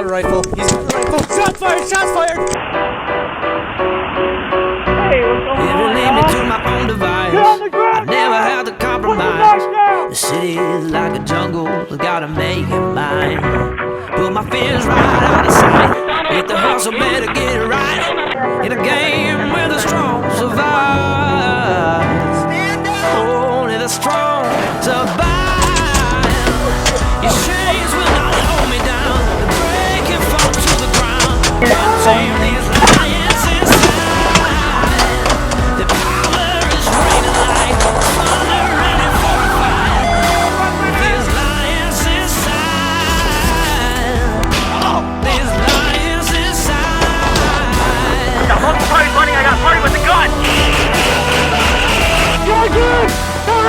a rifle. He's got a rifle. Shots fired! Shots fired! Hey, what's going on? Never lead me to my own device. Get on the ground! I never had to compromise. The city is like a jungle, I gotta make it mine. Put my fears right out of sight. Hit the hustle, better get it right. In a game where the strong survive. Only the strong survive. Your chains will not hold me down. The break and fall to the ground. Can't tame these lions inside. The power is raining like thunder ready for a fight. These lions inside. These lions inside. The whole party's running, I got a party with a gun! You're good!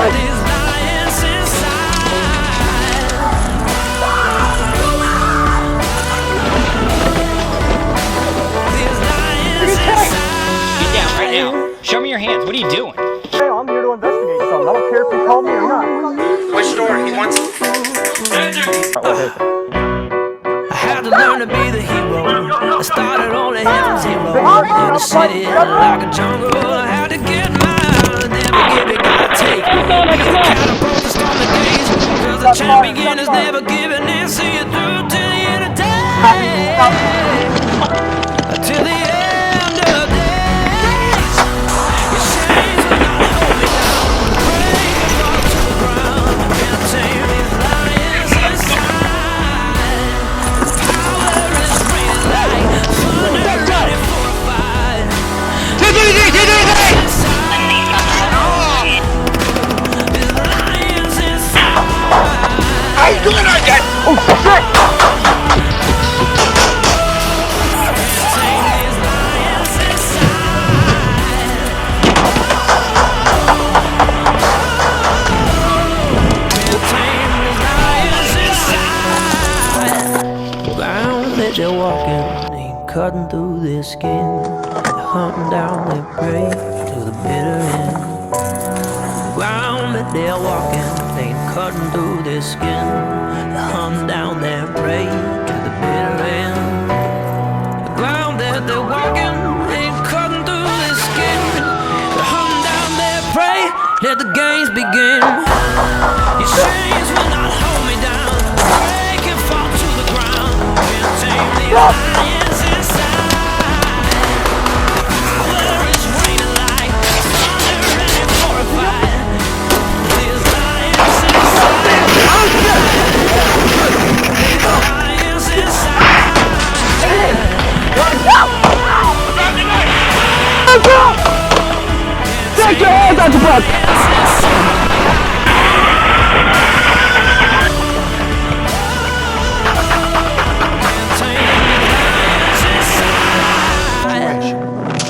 These lions inside. These lions inside. Get down right now. Show me your hands. What are you doing? Hey, I'm here to investigate something. I don't care if you call me or not. Which store? He wants. I had to learn to be the hero. I started on a heaven zero. In the city like a jungle. I had to get mine. Never give it, gotta take. Be the catapult to storm the days. Cause the champion is never giving in. See you through till the end of day. Till the end of days. Your chains will not hold me down. Break and fall to the ground. Can't tame these lions inside. Power is raining like thunder ready for a fight. These lions inside. How you doing, I got? Oh, shit! Tame these lions inside. Can't tame these lions inside. Ground that they're walking ain't cutting through their skin. They're hunting down their prey to the bitter end. Ground that they're walking ain't cutting through their skin. They're hunting down their prey to the bitter end. The ground that they're walking ain't cutting through their skin. They're hunting down their prey. Let the games begin. Your chains will not hold me down. Break and fall to the ground. Can't tame the lions inside. Power is raining like thunder ready for a fight. These lions inside. These lions inside. Take your hands out your butt!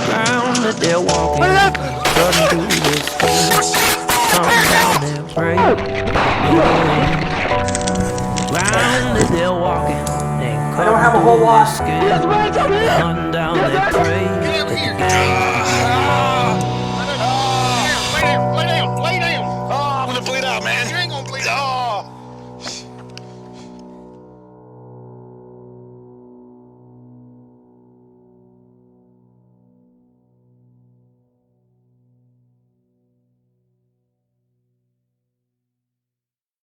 Ground that they're walking, cutting through their skin, coming down their prey. Ground that they're walking, ain't cutting through their skin, hunting down their prey.